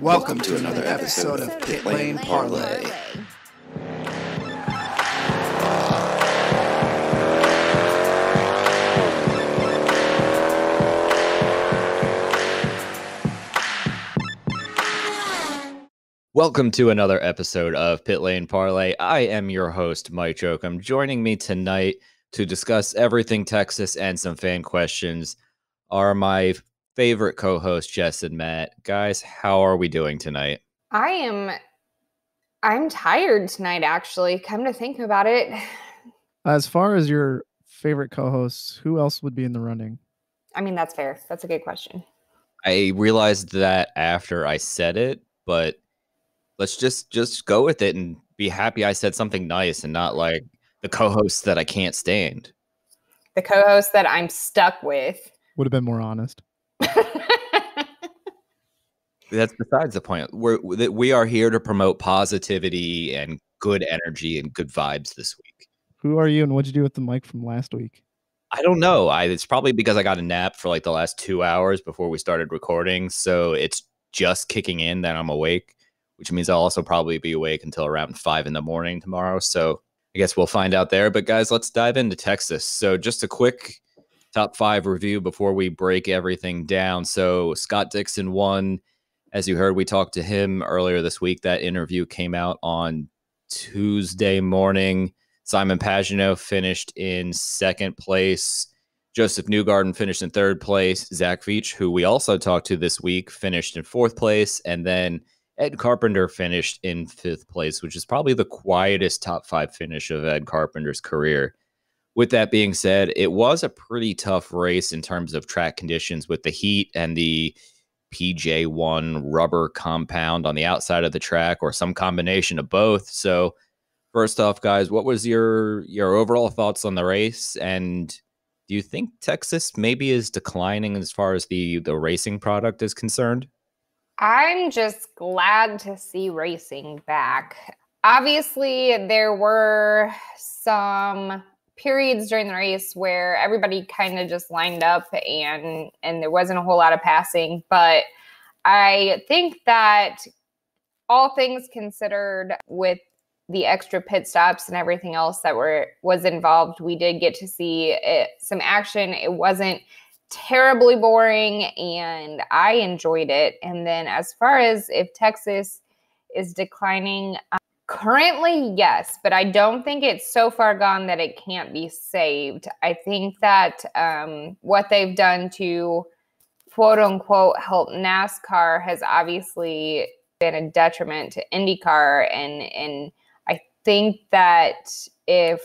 Welcome to another episode of Pit Lane Parlay. Welcome to another episode of Pit Lane Parlay. I am your host, Mike Jokum. Joining me tonight to discuss everything Texas and some fan questions are my favorite co-hosts, Jess and Matt. Guys, how are we doing tonight? I'm tired tonight, actually. Come to think about it. As far as your favorite co-hosts, who else would be in the running? I mean, that's fair. That's a good question. I realized that after I said it, but let's just go with it and be happy I said something nice and not like the co-host that I can't stand. The co-host that I'm stuck with. Would have been more honest. That's besides the point. We are here to promote positivity and good energy and good vibes this week. Who are you and what'd you do with the mic from last week? I don't know. It's probably because I got a nap for like the last 2 hours before we started recording. So it's just kicking in that I'm awake, which means I'll also probably be awake until around 5 a.m. tomorrow. So I guess we'll find out there. But guys, let's dive into Texas. So just a quick top 5 review before we break everything down. So Scott Dixon won. As you heard, we talked to him earlier this week. That interview came out on Tuesday morning. Simon Pagenaud finished in second place. Joseph Newgarden finished in third place. Zach Veach, who we also talked to this week, finished in fourth place. And then Ed Carpenter finished in fifth place, which is probably the quietest top 5 finish of Ed Carpenter's career. With that being said, it was a pretty tough race in terms of track conditions with the heat and the PJ1 rubber compound on the outside of the track or some combination of both. So first off, guys, what was your overall thoughts on the race? And do you think Texas maybe is declining as far as the racing product is concerned? I'm just glad to see racing back. Obviously, there were some periods during the race where everybody kind of just lined up and there wasn't a whole lot of passing. But I think that all things considered, with the extra pit stops and everything else that was involved, we did get to see some action. It wasn't terribly boring and I enjoyed it. And then as far as if Texas is declining, currently, yes, but I don't think it's so far gone that it can't be saved. I think that what they've done to quote unquote help NASCAR has obviously been a detriment to IndyCar. And I think that if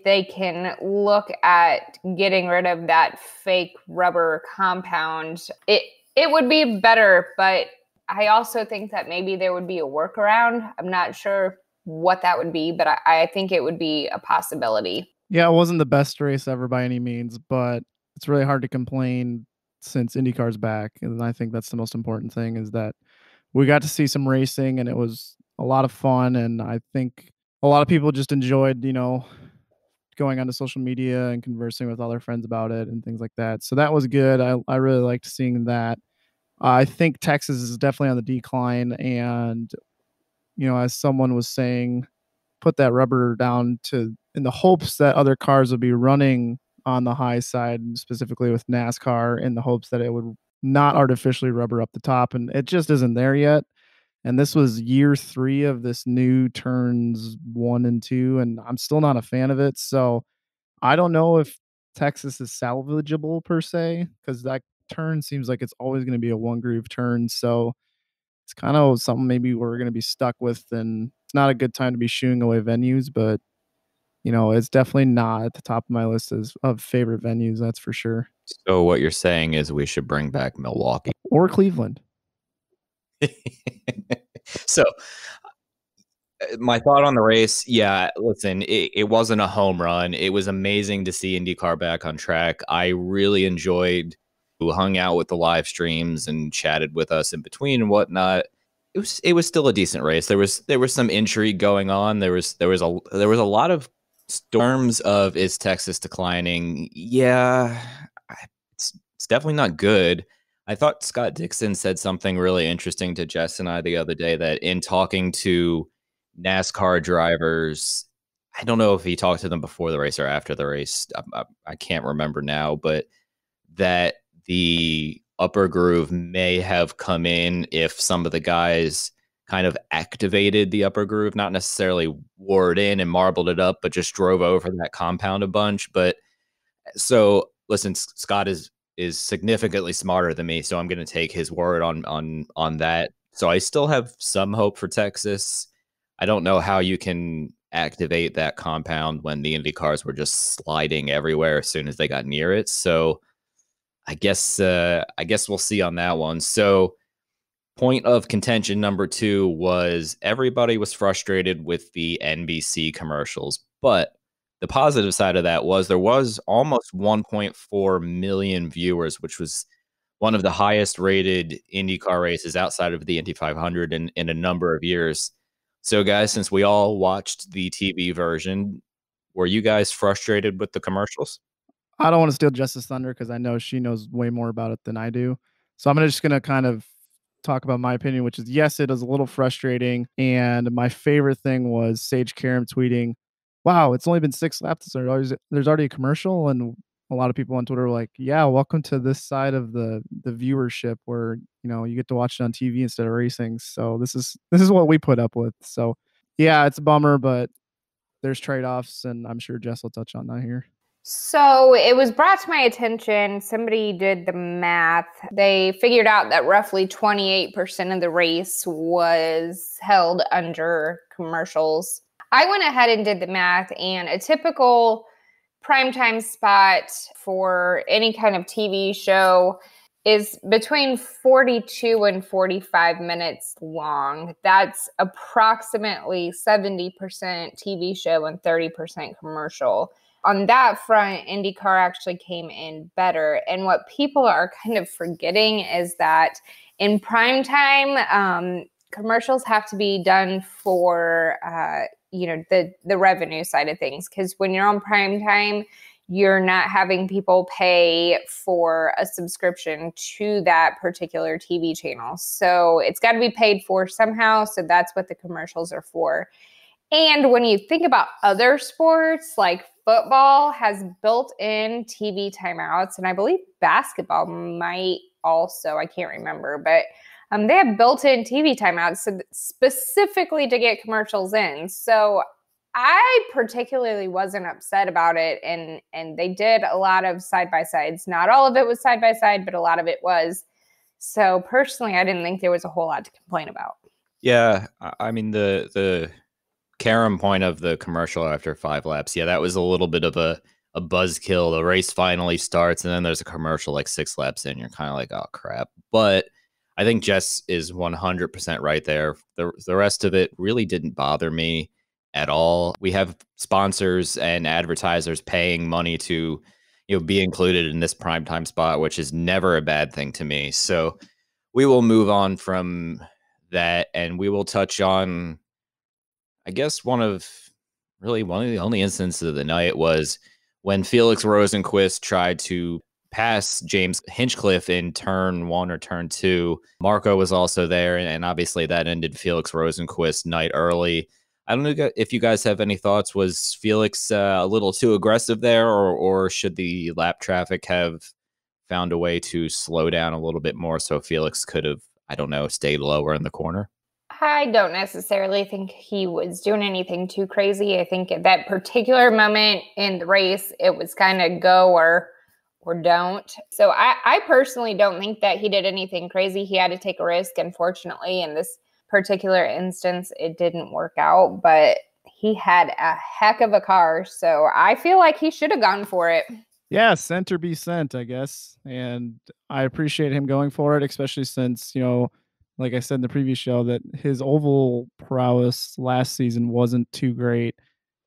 they can look at getting rid of that fake rubber compound, it would be better. But I also think that maybe there would be a workaround. I'm not sure what that would be, but I think it would be a possibility. Yeah, it wasn't the best race ever by any means, but it's really hard to complain since IndyCar's back. And I think that's the most important thing, is that we got to see some racing and it was a lot of fun. And I think a lot of people just enjoyed, going onto social media and conversing with other friends about it and things like that. So that was good. I really liked seeing that. I think Texas is definitely on the decline. And, as someone was saying, put that rubber down in the hopes that other cars would be running on the high side, specifically with NASCAR, in the hopes that it would not artificially rubber up the top. And it just isn't there yet. And this was year 3 of this new turns 1 and 2, and I'm still not a fan of it. So I don't know if Texas is salvageable per se, because that turn seems like it's always going to be a one groove turn. So it's kind of something maybe we're going to be stuck with, and it's not a good time to be shooing away venues, but it's definitely not at the top of my list of favorite venues. That's for sure. So what you're saying is we should bring back Milwaukee or Cleveland. So my thought on the race, yeah, listen, it wasn't a home run. It was amazing to see IndyCar back on track. I really enjoyed who hung out with the live streams and chatted with us in between and whatnot. It was still a decent race. There was some intrigue going on. There was a lot of storms of, is Texas declining? Yeah, it's definitely not good. I thought Scott Dixon said something really interesting to Jess and I the other day, that in talking to NASCAR drivers, I don't know if he talked to them before the race or after the race. I can't remember now, but that the upper groove may have come in if some of the guys kind of activated the upper groove, not necessarily wore it in and marbled it up, but just drove over that compound a bunch. But so listen, Scott is significantly smarter than me, so I'm going to take his word on that. So I still have some hope for Texas. I don't know how you can activate that compound when the Indy cars were just sliding everywhere as soon as they got near it. So I guess we'll see on that one. So point of contention number 2 was everybody was frustrated with the NBC commercials, but the positive side of that was there was almost 1.4 million viewers, which was one of the highest rated IndyCar races outside of the Indy 500 in a number of years. So, guys, since we all watched the TV version, were you guys frustrated with the commercials? I don't want to steal Justice Thunder because I know she knows way more about it than I do. So I'm just going to kind of talk about my opinion, which is yes, it is a little frustrating. And my favorite thing was Sage Karam tweeting, "Wow, it's only been 6 laps. There's already a commercial." And a lot of people on Twitter were like, "Yeah, welcome to this side of the viewership where you get to watch it on TV instead of racing." So this is what we put up with. So yeah, it's a bummer, but there's trade offs, and I'm sure Jess will touch on that here. So it was brought to my attention. Somebody did the math. They figured out that roughly 28% of the race was held under commercials. I went ahead and did the math, and a typical primetime spot for any kind of TV show is between 42 and 45 minutes long. That's approximately 70% TV show and 30% commercial. On that front, IndyCar actually came in better. And what people are kind of forgetting is that in prime time, commercials have to be done for the revenue side of things. Because when you're on prime time, you're not having people pay for a subscription to that particular TV channel. So it's got to be paid for somehow. So that's what the commercials are for. And when you think about other sports, like football has built-in TV timeouts, and I believe basketball might also, I can't remember, but they have built-in TV timeouts specifically to get commercials in. So I particularly wasn't upset about it, and they did a lot of side-by-sides. Not all of it was side-by-side, but a lot of it was. So personally, I didn't think there was a whole lot to complain about. Yeah, I mean the Karam point of the commercial after 5 laps, yeah, that was a little bit of a buzzkill. The race finally starts, and then there's a commercial like 6 laps in. You're kind of like, oh crap. But I think Jess is 100% right there. The rest of it really didn't bother me at all. We have sponsors and advertisers paying money to be included in this primetime spot, which is never a bad thing to me. So we will move on from that, and we will touch on, I guess, one of the only instances of the night was when Felix Rosenqvist tried to pass James Hinchcliffe in turn 1 or turn 2. Marco was also there, and obviously that ended Felix Rosenqvist's night early. I don't know if you guys have any thoughts. Was Felix a little too aggressive there, or should the lap traffic have found a way to slow down a little bit more so Felix could have, I don't know, stayed lower in the corner? I don't necessarily think he was doing anything too crazy. I think at that particular moment in the race, it was kind of go or don't. So I personally don't think that he did anything crazy. He had to take a risk. Unfortunately, in this particular instance, it didn't work out, but he had a heck of a car. So I feel like he should have gone for it. Yeah, sent or be sent, I guess. And I appreciate him going for it, especially since, like I said in the previous show, that his oval prowess last season wasn't too great.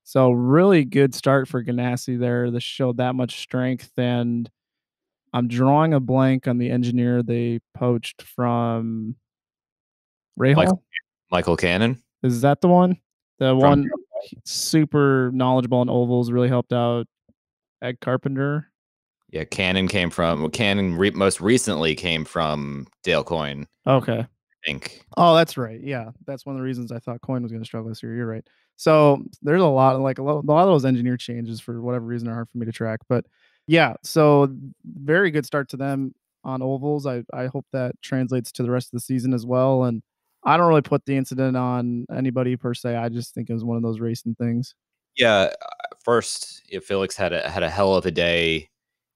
So really good start for Ganassi there. This showed that much strength, and I'm drawing a blank on the engineer they poached from Rahal. Michael Cannon. Is that the one? The one super knowledgeable on ovals, really helped out Ed Carpenter. Yeah, Cannon most recently came from Dale Coyne, Okay. I think. Oh, that's right. Yeah, that's one of the reasons I thought Coin was going to struggle this year. You're right. So there's a lot of those engineer changes for whatever reason are hard for me to track. But yeah, so very good start to them on ovals. I hope that translates to the rest of the season as well. And I don't really put the incident on anybody per se. I just think it was one of those racing things. Yeah, first, Felix had a hell of a day.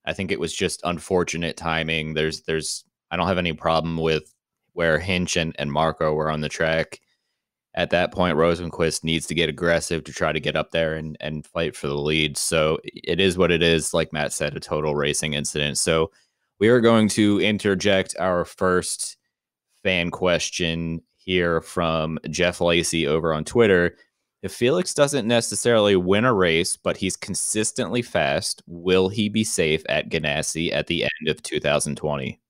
I think it was just unfortunate timing. I don't have any problem with where Hinch and Marco were on the track. At that point, Rosenquist needs to get aggressive to try to get up there and fight for the lead. So it is what it is. Like Matt said, a total racing incident. So we are going to interject our first fan question here from Jeff Lacey over on Twitter. If Felix doesn't necessarily win a race, but he's consistently fast, will he be safe at Ganassi at the end of 2020?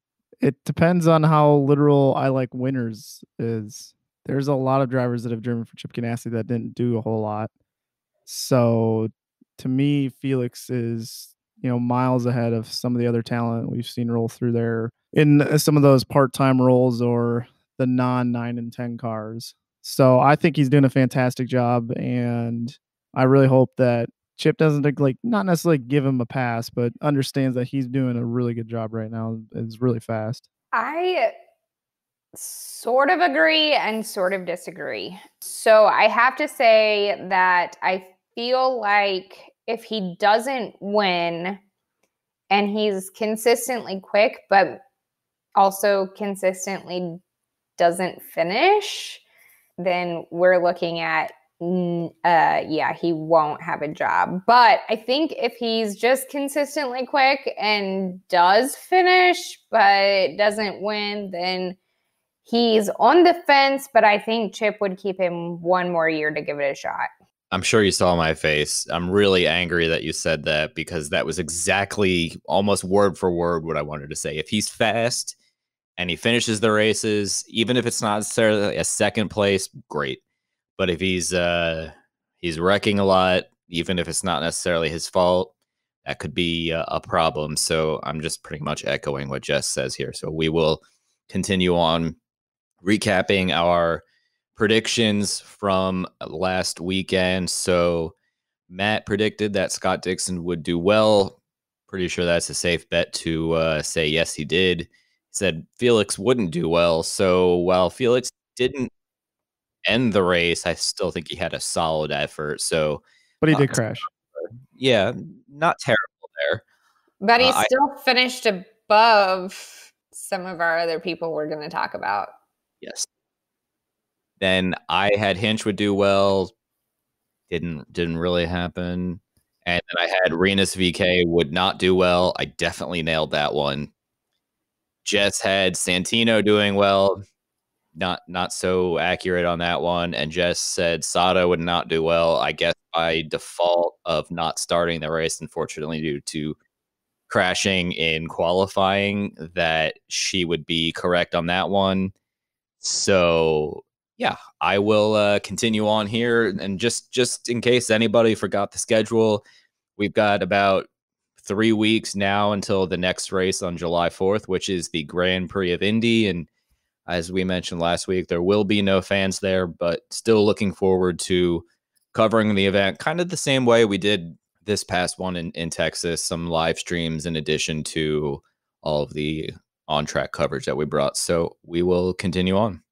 It depends on how literal I like winners is. There's a lot of drivers that have driven for Chip Ganassi that didn't do a whole lot. So to me, Felix is, miles ahead of some of the other talent we've seen roll through there in some of those part-time roles or the non-9 and 10 cars. So I think he's doing a fantastic job, and I really hope that Chip doesn't not necessarily give him a pass, but understands that he's doing a really good job right now. It's really fast. I sort of agree and sort of disagree. So I have to say that I feel like if he doesn't win and he's consistently quick, but also consistently doesn't finish, then we're looking at, he won't have a job. But I think if he's just consistently quick and does finish, but doesn't win, then he's on the fence, but I think Chip would keep him one more year to give it a shot. I'm sure you saw my face. I'm really angry that you said that, because that was exactly almost word for word what I wanted to say. If he's fast and he finishes the races, even if it's not necessarily a second place, great. But if he's wrecking a lot, even if it's not necessarily his fault, that could be a problem. So I'm just pretty much echoing what Jess says here. So we will continue on recapping our predictions from last weekend. So Matt predicted that Scott Dixon would do well. Pretty sure that's a safe bet to say yes, he did. He said Felix wouldn't do well. So while Felix didn't end the race, I still think he had a solid effort. So, but he did crash. Yeah, not terrible there. But he still finished above some of our other people we're going to talk about. Yes. Then I had Hinch would do well. Didn't really happen. And then I had Renus VK would not do well. I definitely nailed that one. Jess had Santino doing well. Not so accurate on that one. And Jess said Sada would not do well, I guess by default of not starting the race, unfortunately, due to crashing in qualifying, that she would be correct on that one. So yeah, I will continue on here. And just in case anybody forgot the schedule, we've got about 3 weeks now until the next race on July 4th, which is the Grand Prix of Indy. And as we mentioned last week, there will be no fans there, but still looking forward to covering the event kind of the same way we did this past one in Texas, some live streams in addition to all of the on-track coverage that we brought. So we will continue on.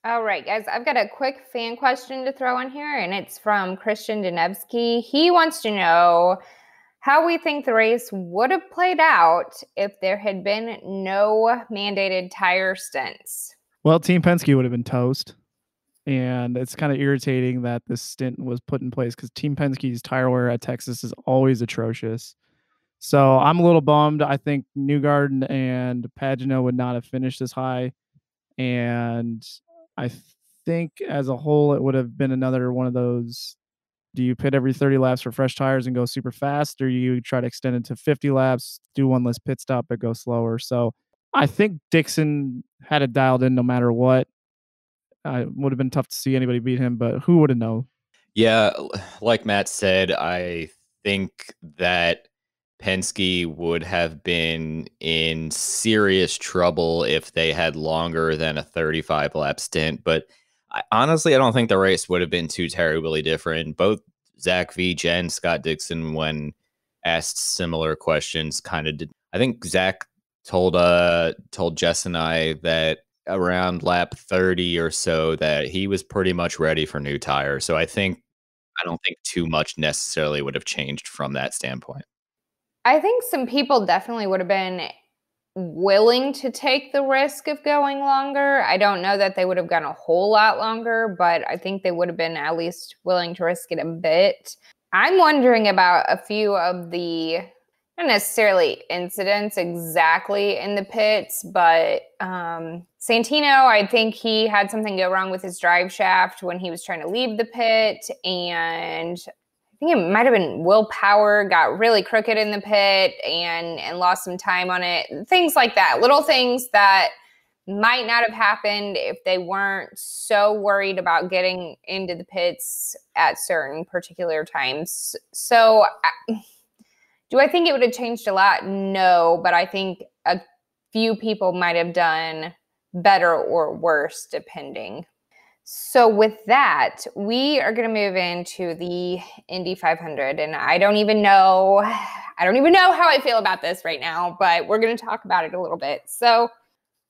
All right, guys, I've got a quick fan question to throw in here, and it's from Christian Denevsky. He wants to know how we think the race would have played out if there had been no mandated tire stints. Well, Team Penske would have been toast. And it's kind of irritating that this stint was put in place because Team Penske's tire wear at Texas is always atrocious. So I'm a little bummed. I think Newgarden and Pagano would not have finished as high. And I think as a whole, it would have been another one of those, do you pit every 30 laps for fresh tires and go super fast, or you try to extend it to 50 laps, do one less pit stop, but go slower? So I think Dixon had it dialed in no matter what. It would have been tough to see anybody beat him, but who would have known? Yeah, like Matt said, I think that Penske would have been in serious trouble if they had longer than a 35 lap stint. But honestly, I don't think the race would have been too terribly different. Both Zach Veach and Scott Dixon, when asked similar questions, kind of did. I think Zach told Jess and I that around lap 30 or so that he was pretty much ready for new tires. So I don't think too much necessarily would have changed from that standpoint. I think some people definitely would have been willing to take the risk of going longer. I don't know that they would have gone a whole lot longer, but I think they would have been at least willing to risk it a bit. I'm wondering about a few of the, not necessarily incidents exactly in the pits, but Santino, I think he had something go wrong with his drive shaft when he was trying to leave the pit, and I think it might have been Will Power got really crooked in the pit and lost some time on it. Things like that. Little things that might not have happened if they weren't so worried about getting into the pits at certain particular times. So do I think it would have changed a lot? No, but I think a few people might have done better or worse depending. So with that, we are going to move into the Indy 500, and I don't even know how I feel about this right now, but we're going to talk about it a little bit. So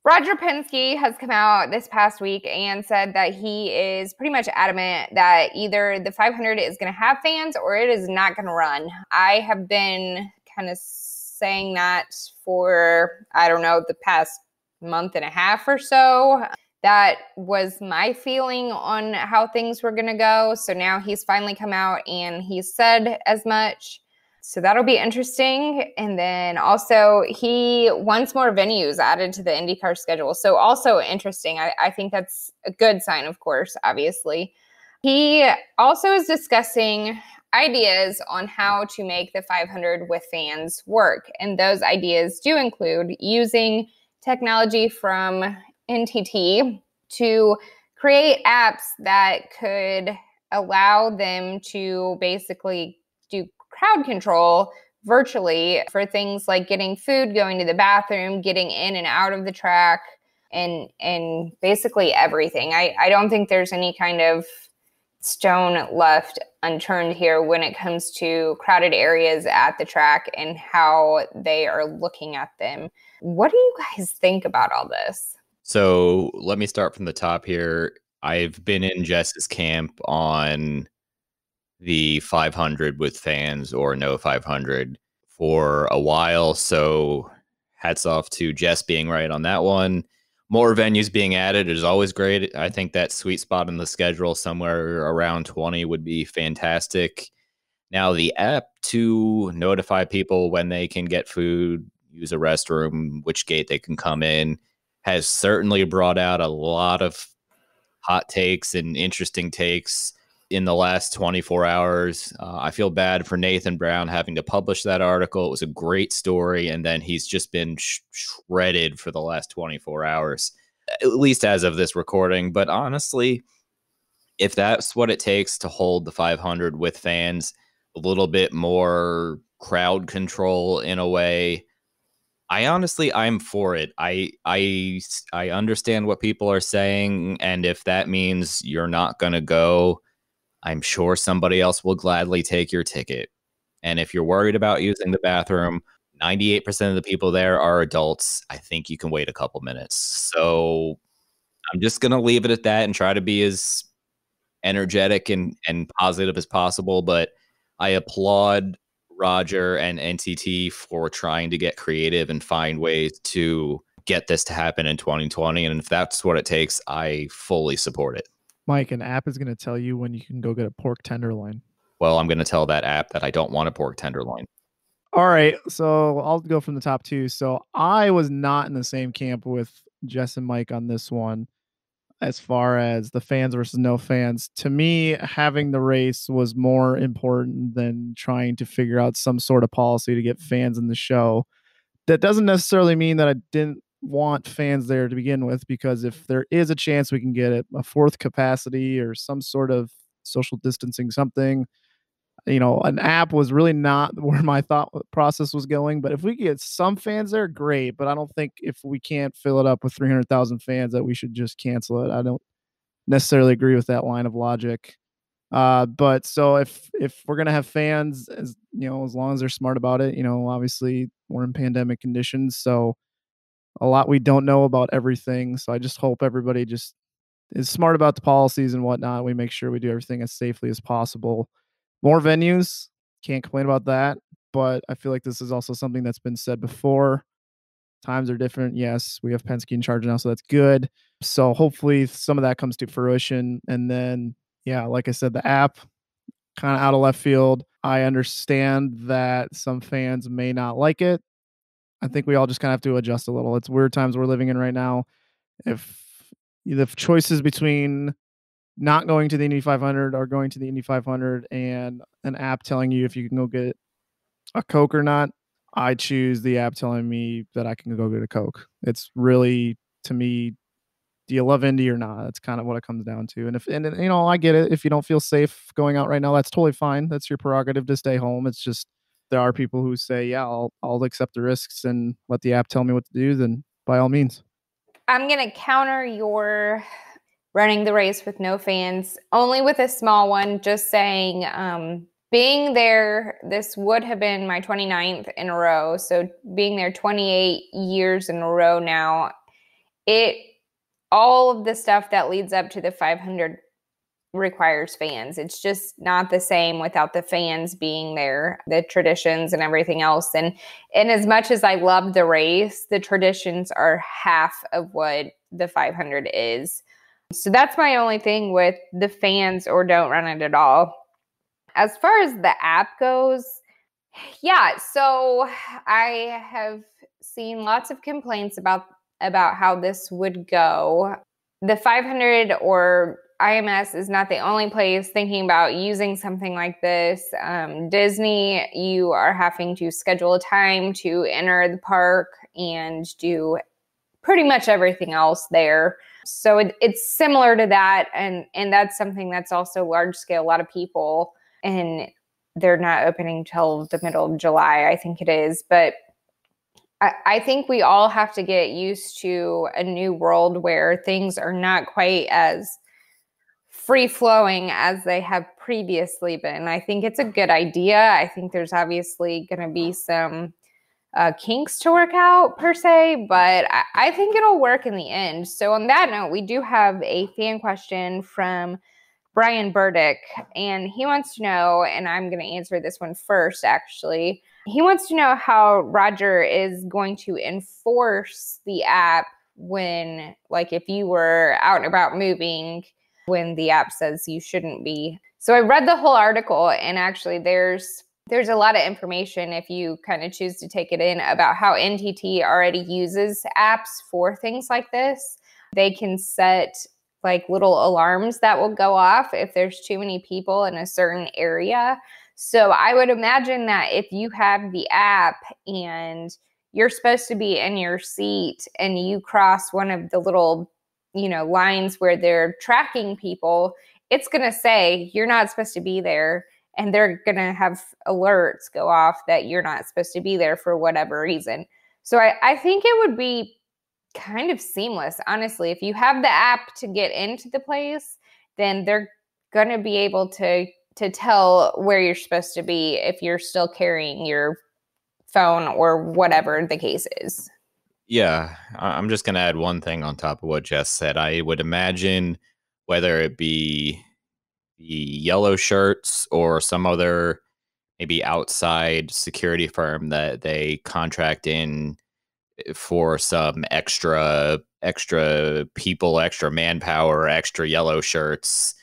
Roger Penske has come out this past week and said that he is pretty much adamant that either the 500 is going to have fans or it is not going to run. I have been kind of saying that for, I don't know, the past month and a half or so. That was my feeling on how things were going to go. So now he's finally come out and he said as much. So that'll be interesting. And then also he wants more venues added to the IndyCar schedule. So also interesting. I think that's a good sign, of course, obviously. He also is discussing ideas on how to make the 500 with fans work. And those ideas do include using technology from NTT to create apps that could allow them to basically do crowd control virtually for things like getting food, going to the bathroom, getting in and out of the track, and basically everything. I don't think there's any kind of stone left unturned here when it comes to crowded areas at the track and how they are looking at them. What do you guys think about all this? So let me start from the top here. I've been in Jess's camp on the 500 with fans or no 500 for a while. So hats off to Jess being right on that one. More venues being added is always great. I think that sweet spot in the schedule somewhere around 20 would be fantastic. Now, the app to notify people when they can get food, use a restroom, which gate they can come in, has certainly brought out a lot of hot takes and interesting takes in the last 24 hours. I feel bad for Nathan Brown having to publish that article. It was a great story, and then he's just been shredded for the last 24 hours, at least as of this recording. But honestly, if that's what it takes to hold the 500 with fans, a little bit more crowd control in a way, I'm for it. I understand what people are saying, and if that means you're not going to go, I'm sure somebody else will gladly take your ticket. And if you're worried about using the bathroom, 98% of the people there are adults. I think you can wait a couple minutes. So I'm just going to leave it at that and try to be as energetic and positive as possible. But I applaud Roger and NTT for trying to get creative and find ways to get this to happen in 2020. And if that's what it takes, I fully support it. Mike, an app is going to tell you when you can go get a pork tenderloin. Well, I'm going to tell that app that I don't want a pork tenderloin. All right, so I'll go from the top two. So I was not in the same camp with Jess and Mike on this one as far as the fans versus no fans. To me, having the race was more important than trying to figure out some sort of policy to get fans in the show. That doesn't necessarily mean that I didn't want fans there to begin with, because if there is a chance we can get it, a fourth capacity or some sort of social distancing something, An app was really not where my thought process was going. But if we get some fans there, great. But I don't think if we can't fill it up with 300,000 fans that we should just cancel it. I don't necessarily agree with that line of logic. But so if we're gonna have fans, as long as they're smart about it, obviously we're in pandemic conditions, so a lot we don't know about everything. So I just hope everybody just is smart about the policies and whatnot. We make sure we do everything as safely as possible. More venues, can't complain about that. But I feel like this is also something that's been said before. Times are different. Yes, we have Penske in charge now, so that's good. So hopefully some of that comes to fruition. And then, yeah, like I said, the app kind of out of left field. I understand that some fans may not like it. I think we all just kind of have to adjust a little. It's weird times we're living in right now. If the choices between not going to the Indy 500 or going to the Indy 500 and an app telling you if you can go get a Coke or not, I choose the app telling me that I can go get a Coke. It's really, to me, do you love Indy or not? That's kind of what it comes down to. And I get it. If you don't feel safe going out right now, that's totally fine. That's your prerogative to stay home. It's just there are people who say, yeah, I'll accept the risks and let the app tell me what to do. Then by all means. I'm gonna counter your running the race with no fans, only with a small one. Just saying, being there, this would have been my 29th in a row. So being there 28 years in a row now, all of the stuff that leads up to the 500 requires fans. It's just not the same without the fans being there, the traditions and everything else. And as much as I love the race, the traditions are half of what the 500 is. So that's my only thing with the fans or don't run it at all. As far as the app goes, yeah, so I have seen lots of complaints about how this would go. The 500 or IMS is not the only place thinking about using something like this. Disney, you are having to schedule a time to enter the park and do pretty much everything else there. So it's similar to that. And that's something that's also large scale, a lot of people, and they're not opening till the middle of July, I think it is. But I think we all have to get used to a new world where things are not quite as free-flowing as they have previously been. I think it's a good idea. I think there's obviously going to be some kinks to work out per se, but I think it'll work in the end. So on that note, we do have a fan question from Brian Burdick, and he wants to know, and I'm going to answer this one first, actually. He wants to know how Roger is going to enforce the app when, like, if you were out and about moving, when the app says you shouldn't be. So I read the whole article, and actually there's a lot of information if you kind of choose to take it in about how NTT already uses apps for things like this. They can set like little alarms that will go off if there's too many people in a certain area. So I would imagine that if you have the app and you're supposed to be in your seat and you cross one of the little, lines where they're tracking people, it's going to say you're not supposed to be there. And they're going to have alerts go off that you're not supposed to be there for whatever reason. So I think it would be kind of seamless, honestly. If you have the app to get into the place, then they're going to be able to tell where you're supposed to be if you're still carrying your phone or whatever the case is. Yeah, I'm just going to add one thing on top of what Jess said. I would imagine whether it be the yellow shirts or some other maybe outside security firm that they contract in for some extra people, extra manpower, extra yellow shirts,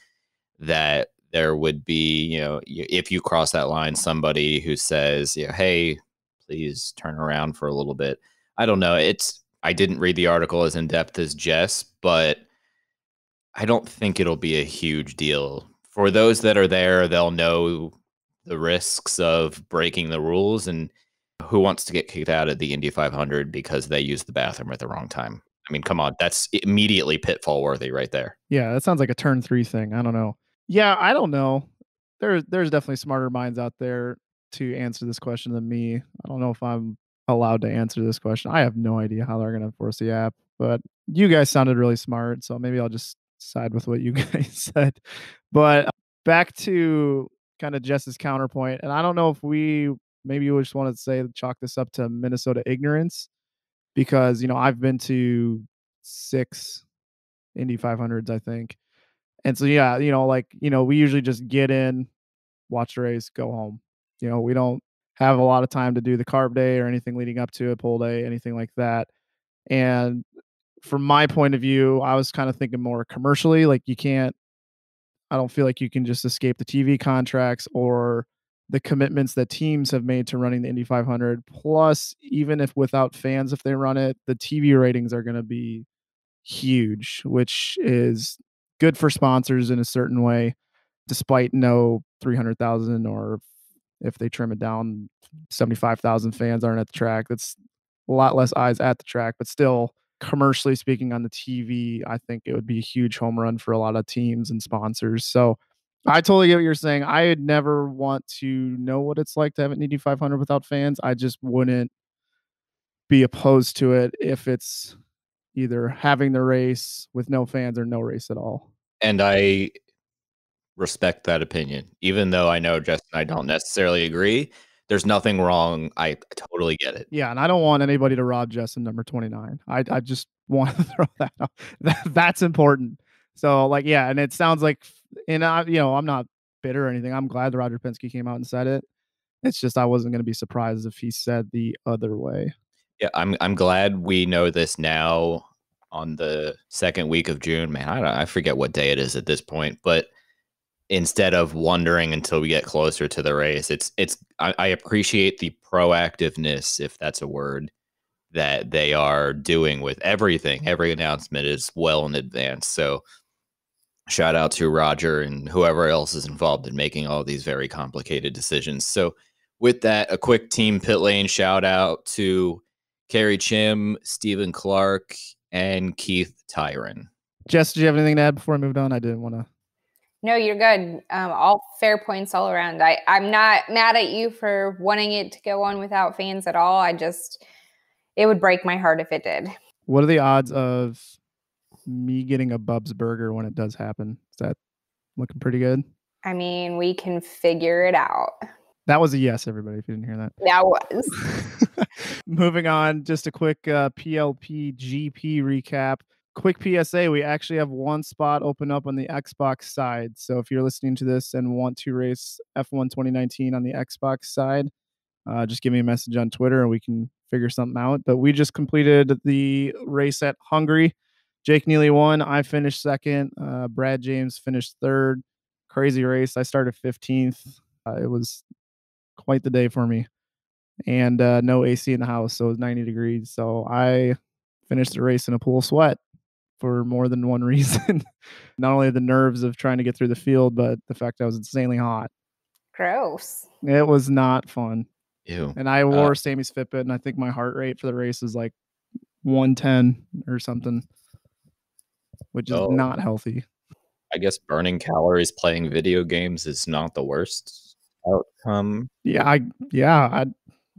that there would be, if you cross that line, somebody who says, hey, please turn around for a little bit. I don't know. I didn't read the article as in depth as Jess, but I don't think it'll be a huge deal. For those that are there, they'll know the risks of breaking the rules, and who wants to get kicked out of the Indy 500 because they used the bathroom at the wrong time? I mean, come on, that's immediately pitfall worthy right there. Yeah, that sounds like a turn 3 thing. I don't know. Yeah, I don't know. there's definitely smarter minds out there to answer this question than me. I don't know if I'm allowed to answer this question. I have no idea how they're going to enforce the app, but you guys sounded really smart, so maybe I'll just side with what you guys said. But back to kind of Jess's counterpoint, and I don't know if maybe we just want to say chalk this up to Minnesota ignorance, because I've been to 6 Indy 500s, I think. And so yeah, we usually just get in, watch the race, go home. We don't have a lot of time to do the carb day or anything leading up to it, pole day, anything like that. And from my point of view, I was kind of thinking more commercially, like I don't feel like you can just escape the TV contracts or the commitments that teams have made to running the Indy 500. Plus, even if without fans, if they run it, the TV ratings are going to be huge, which is good for sponsors in a certain way, despite no 300,000, or if they trim it down, 75,000 fans aren't at the track. That's a lot less eyes at the track, but still, commercially speaking, on the TV, I think it would be a huge home run for a lot of teams and sponsors. So I totally get what you're saying. I'd never want to know what it's like to have an Indy 500 without fans. I just wouldn't be opposed to it if it's either having the race with no fans or no race at all. And I respect that opinion, even though I know Justin and I don't necessarily agree. There's nothing wrong. I totally get it. Yeah, and I don't want anybody to rob Justin number 29. I just want to throw that out. That's important. So yeah, and it sounds like, and I'm not bitter or anything. I'm glad that Roger Penske came out and said it. It's just I wasn't going to be surprised if he said the other way. Yeah, I'm glad we know this now on the second week of June. Man, I forget what day it is at this point, but instead of wondering until we get closer to the race, I appreciate the proactiveness, if that's a word, that they are doing with everything. Every announcement is well in advance. So shout out to Roger and whoever else is involved in making all these very complicated decisions. So with that, a quick team pit lane shout out to Kerry Chim, Stephen Clark, and Keith Tyron. Jess, did you have anything to add before I moved on? I didn't want to. No, you're good. All fair points all around. I'm not mad at you for wanting it to go on without fans at all. It would break my heart if it did. What are the odds of me getting a Bub's Burger when it does happen? Is that looking pretty good? I mean, we can figure it out. That was a yes, everybody, if you didn't hear that. That was. Moving on, just a quick PLP GP recap. Quick PSA, we actually have one spot open up on the Xbox side. So if you're listening to this and want to race F1 2019 on the Xbox side, just give me a message on Twitter and we can figure something out. But we just completed the race at Hungary. Jake Neely won. I finished second. Brad James finished third. Crazy race. I started 15th. It was quite the day for me. And no AC in the house, so it was 90 degrees. So I finished the race in a pool of sweat for more than one reason. Not only the nerves of trying to get through the field, but the fact I was insanely hot. Gross. It was not fun. Ew. And I wore Sammy's Fitbit, and I think my heart rate for the race is like 110 or something, which is not healthy. I guess burning calories playing video games is not the worst outcome. Yeah,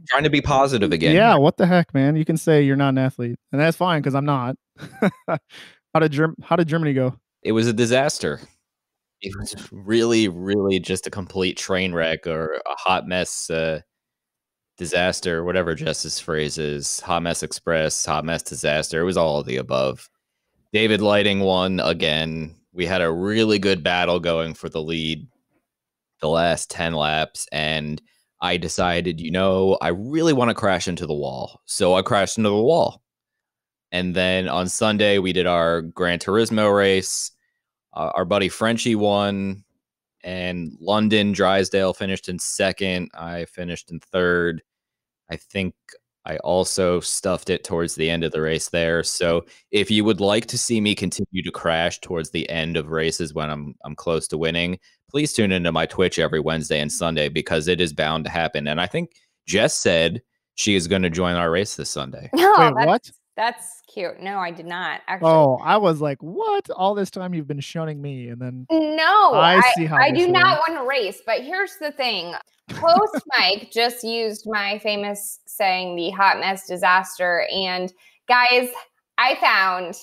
trying to be positive again. Yeah, what the heck, man? You can say you're not an athlete, and that's fine because I'm not. How did Germany go? It was a disaster. It was really, really just a complete train wreck or a hot mess disaster, whatever Jess's phrase is. Hot mess express, hot mess disaster. It was all of the above. David Lighting won again. We had a really good battle going for the lead the last 10 laps, and I decided, I really want to crash into the wall. So I crashed into the wall. And then on Sunday, we did our Gran Turismo race. Our buddy Frenchie won. And London Drysdale finished in second. I finished in third. I think I also stuffed it towards the end of the race there. So if you would like to see me continue to crash towards the end of races when I'm close to winning, please tune into my Twitch every Wednesday and Sunday because it is bound to happen. And I think Jess said she is going to join our race this Sunday. No, Wait, what? That's cute. No, I did not actually. Oh, I was like, what? All this time you've been shunning me, and then No, I see how I this do not works. want to race. But here's the thing: Post Mike just used my famous saying, "The hot mess disaster." And guys, I found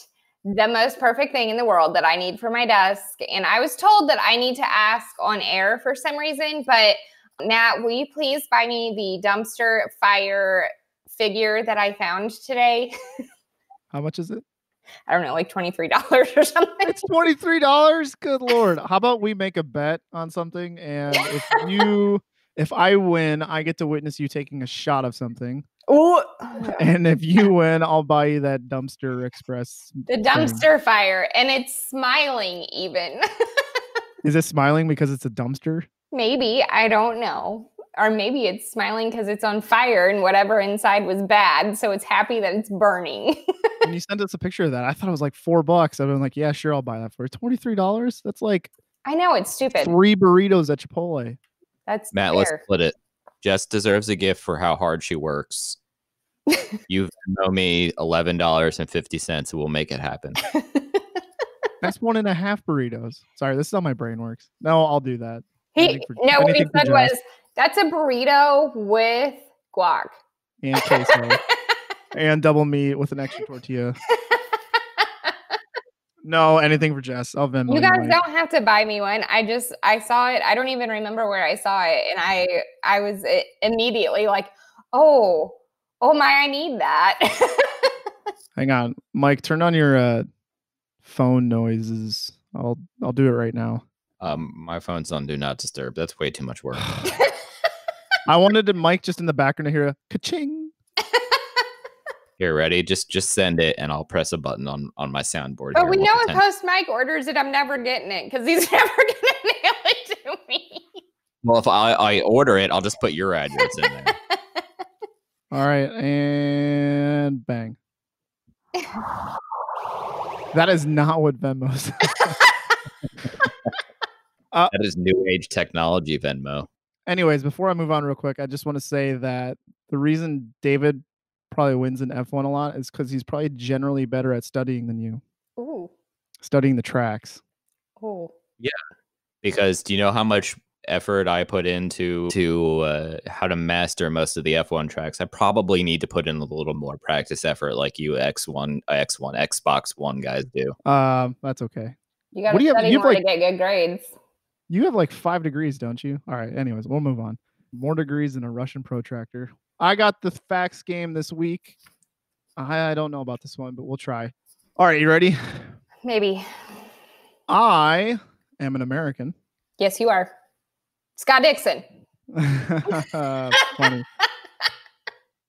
the most perfect thing in the world that I need for my desk. And I was told that I need to ask on air for some reason. But Nat, will you please buy me the dumpster fire figure that I found today? How much is it? I don't know, like $23 or something. It's $23. Good Lord. How about we make a bet on something? And if I win, I get to witness you taking a shot of something. Ooh. And if you win, I'll buy you that dumpster express. The dumpster fire, and it's smiling even. Is it smiling because it's a dumpster? Maybe, I don't know. Or maybe it's smiling because it's on fire and whatever inside was bad, so it's happy that it's burning. When you sent us a picture of that, I thought it was like $4. I've been like, yeah, sure, I'll buy that for $23. That's like I know, it's stupid. 3 burritos at Chipotle. That's Matt, fair. let's split it. Jess deserves a gift for how hard she works. You know me $11.50 and we'll make it happen. That's 1.5 burritos. Sorry, this is how my brain works. No, I'll do that. What he anything for said Jess. was, that's a burrito with guac. And queso. And double meat with an extra tortilla. No, anything for Jess. I'll Venmo You guys Mike. don't have to buy me one. I saw it. I don't even remember where I saw it. And I was immediately like, oh my, I need that. Hang on. Mike, turn on your phone noises. I'll do it right now. My phone's on Do Not Disturb. That's way too much work. I wanted Mike just in the background to hear a ka-ching. Here, ready? Just send it, and I'll press a button on my soundboard. But here, we and know we'll if pretend- Post Mike orders it, I'm never getting it because he's never gonna mail it to me. Well, if I order it, I'll just put your address in there. All right, and bang. That is not what Venmo says. That is new age technology, Venmo. Anyways, before I move on real quick, I just want to say that the reason David probably wins in F1 a lot is because he's probably generally better at studying than you. Ooh. Studying the tracks. Ooh. Because do you know how much effort I put into how to master most of the F1 tracks? I probably need to put in a little more practice effort like you Xbox One guys do. That's okay. You gotta study more to get good grades. You have like 5 degrees, don't you? All right, anyways, we'll move on. More degrees than a Russian protractor. I got the facts game this week. I don't know about this one, but we'll try. All right, you ready? Maybe. I am an American. Yes, you are. Scott Dixon. Funny.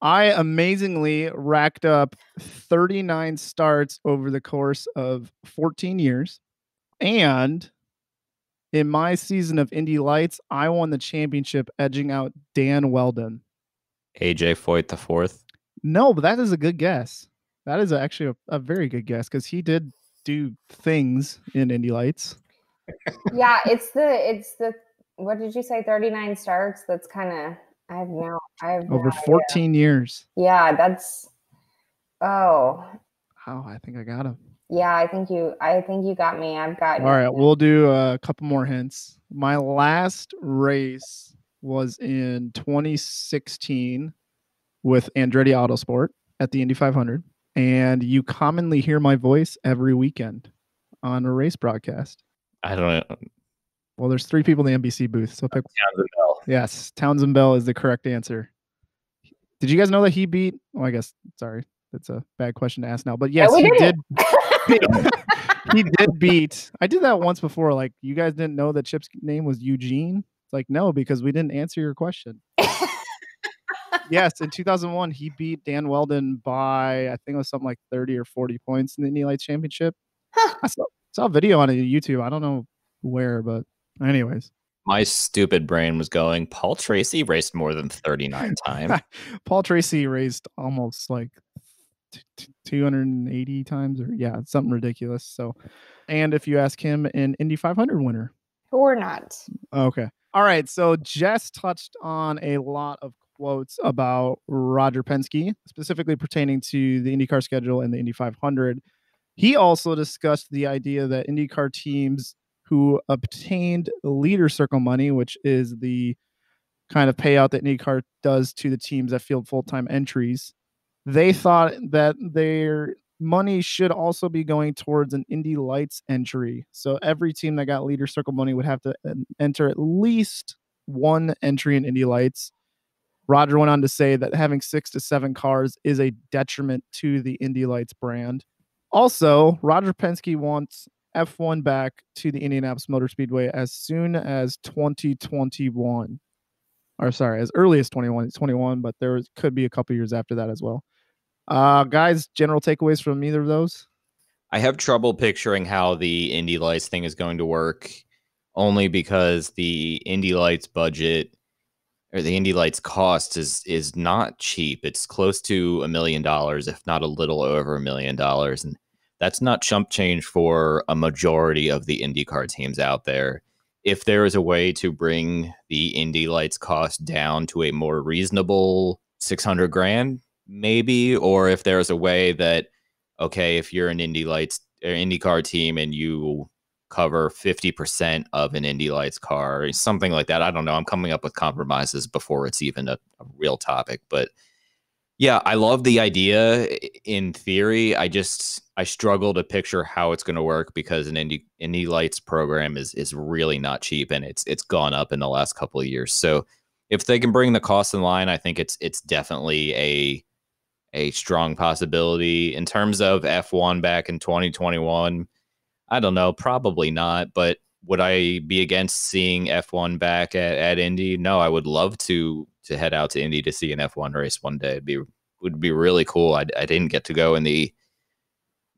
I amazingly racked up 39 starts over the course of 14 years. And in my season of Indy Lights, I won the championship, edging out Dan Weldon. AJ Foyt the fourth. No, but that is a good guess. That is actually a very good guess because he did do things in Indy Lights. Yeah, it's the what did you say? 39 starts. That's kind of over 14 years. Yeah, that's I think I got him. Yeah, I think you got me. I've got. All right, we'll do a couple more hints. My last race was in 2016 with Andretti Autosport at the Indy 500, and you commonly hear my voice every weekend on a race broadcast. I don't know. Well, there's 3 people in the NBC booth, so pick. Townsend Bell. Yes, Townsend Bell is the correct answer. Did you guys know that he beat? I guess. Sorry, that's a bad question to ask now, but yes, he did. He did beat. I did that once before. Like, you guys didn't know that Chip's name was Eugene? It's like, no, because we didn't answer your question. Yes, in 2001, he beat Dan Weldon by, I think it was something like 30 or 40 points in the Indy Lights Championship. Huh. I saw a video on it on YouTube. I don't know where, but anyways. My stupid brain was going, Paul Tracy raced more than 39 times. Paul Tracy raced almost like 280 times, or something ridiculous. So, and if you ask him, an Indy 500 winner. Or not. Okay. All right. So Jess touched on a lot of quotes about Roger Penske, specifically pertaining to the IndyCar schedule and the Indy 500. He also discussed the idea that IndyCar teams who obtained leader circle money, which is the kind of payout that IndyCar does to the teams that field full-time entries, they thought that their money should also be going towards an Indy Lights entry. So every team that got leader circle money would have to enter at least one entry in Indy Lights. Roger went on to say that having 6 to 7 cars is a detriment to the Indy Lights brand. Also, Roger Penske wants F1 back to the Indianapolis Motor Speedway as soon as 2021. Or sorry, as early as 21, but could be a couple years after that as well. Guys, general takeaways from either of those? I have trouble picturing how the Indy Lights thing is going to work, only because the Indy Lights budget or the Indy Lights cost is not cheap. It's close to $1 million, if not a little over $1 million. And that's not chump change for a majority of the IndyCar teams out there. If there is a way to bring the Indy Lights cost down to a more reasonable $600,000, maybe, or if there's a way that, okay, if you're an Indy Lights or IndyCar team and you cover 50% of an Indy Lights car or something like that. I don't know. I'm coming up with compromises before it's even a real topic. But yeah, I love the idea in theory. I struggle to picture how it's going to work because an Indy Lights program is really not cheap, and it's gone up in the last couple of years. So if they can bring the cost in line, I think it's definitely a strong possibility. In terms of F1 back in 2021, I don't know, probably not. But would I be against seeing F1 back at Indy? No, I would love to head out to Indy to see an F1 race one day. Would be really cool. I didn't get to go in the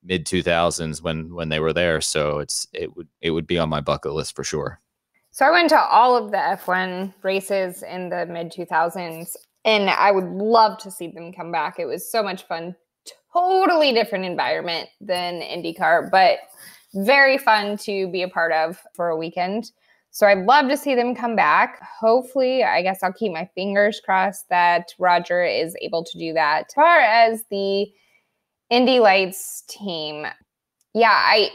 mid 2000s when they were there, so it would be on my bucket list for sure. So I went to all of the F1 races in the mid 2000s, and I would love to see them come back. It was so much fun. Totally different environment than IndyCar, but very fun to be a part of for a weekend. So I'd love to see them come back. Hopefully, I guess I'll keep my fingers crossed that Roger is able to do that. As far as the Indy Lights team, yeah,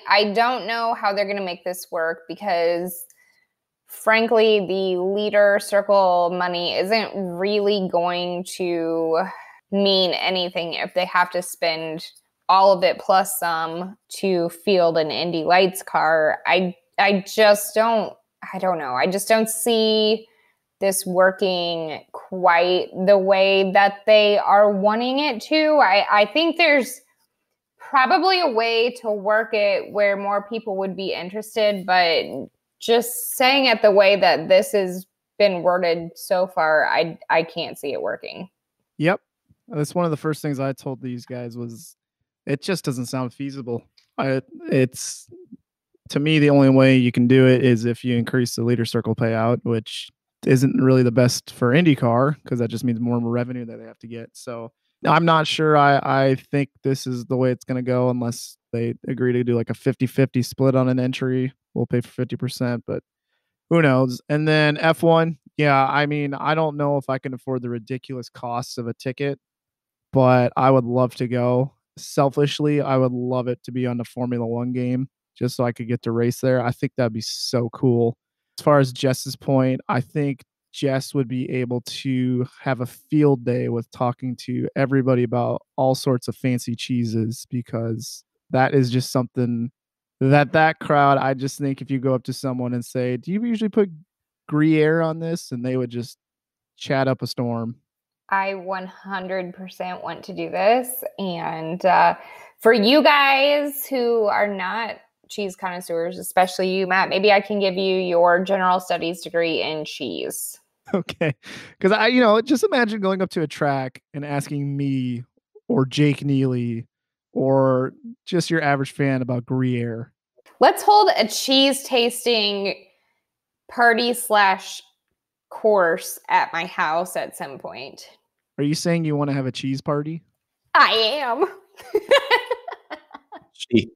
I don't know how they're going to make this work because, frankly, the leader circle money isn't really going to mean anything if they have to spend all of it plus some to field an Indy Lights car. I don't know. I just don't see this working quite the way that they are wanting it to. I think there's probably a way to work it where more people would be interested, but just saying it the way that this has been worded so far, I can't see it working. Yep. That's one of the first things I told these guys was it just doesn't sound feasible. It's to me, the only way you can do it is if you increase the leader circle payout, which isn't really the best for IndyCar because that just means more revenue that they have to get. So I'm not sure. I think this is the way it's going to go unless they agree to do like a 50-50 split on an entry. We'll pay for 50%, but who knows? And then F1. Yeah, I mean, I don't know if I can afford the ridiculous costs of a ticket, but I would love to go. Selfishly, I would love it to be on the Formula One game just so I could get to race there. I think that'd be so cool. As far as Jess's point, I think Jess would be able to have a field day with talking to everybody about all sorts of fancy cheeses because that is just something that crowd, I just think if you go up to someone and say, do you usually put Gruyere on this? And they would just chat up a storm. I 100% want to do this. And for you guys who are not cheese connoisseurs, especially you, Matt, maybe I can give you your general studies degree in cheese. Okay. Because just imagine going up to a track and asking me or Jake Neely or just your average fan about Gruyere. Let's hold a cheese tasting party / course at my house at some point. Are you saying you want to have a cheese party? I am.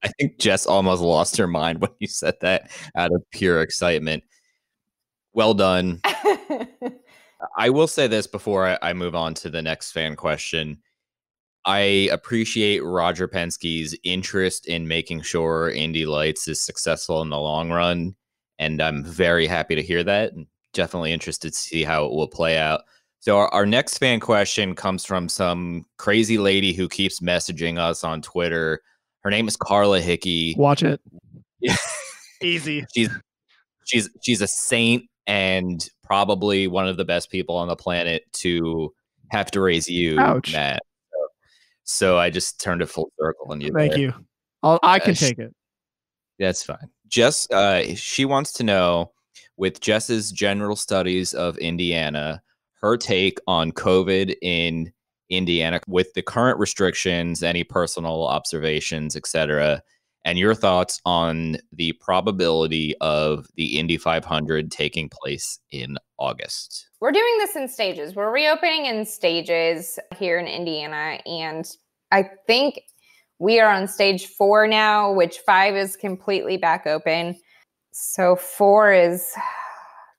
I think Jess almost lost her mind when you said that out of pure excitement. Well done. I will say this before I move on to the next fan question. I appreciate Roger Penske's interest in making sure Indy Lights is successful in the long run, and I'm very happy to hear that. And definitely interested to see how it will play out. So our next fan question comes from some crazy lady who keeps messaging us on Twitter. Her name is Carla Hickey. Watch it. Yeah. Easy. She's a saint and probably one of the best people on the planet to have to raise you, Ouch. Matt. So I just turned it full circle on you. Thank there. you. I can take it. That's fine. Jess, she wants to know, with Jess's general studies of Indiana, her take on COVID in Indiana with the current restrictions, any personal observations, etc., and your thoughts on the probability of the Indy 500 taking place in August. We're doing this in stages. We're reopening in stages here in Indiana, and I think we are on stage 4 now, which 5 is completely back open. So 4 is,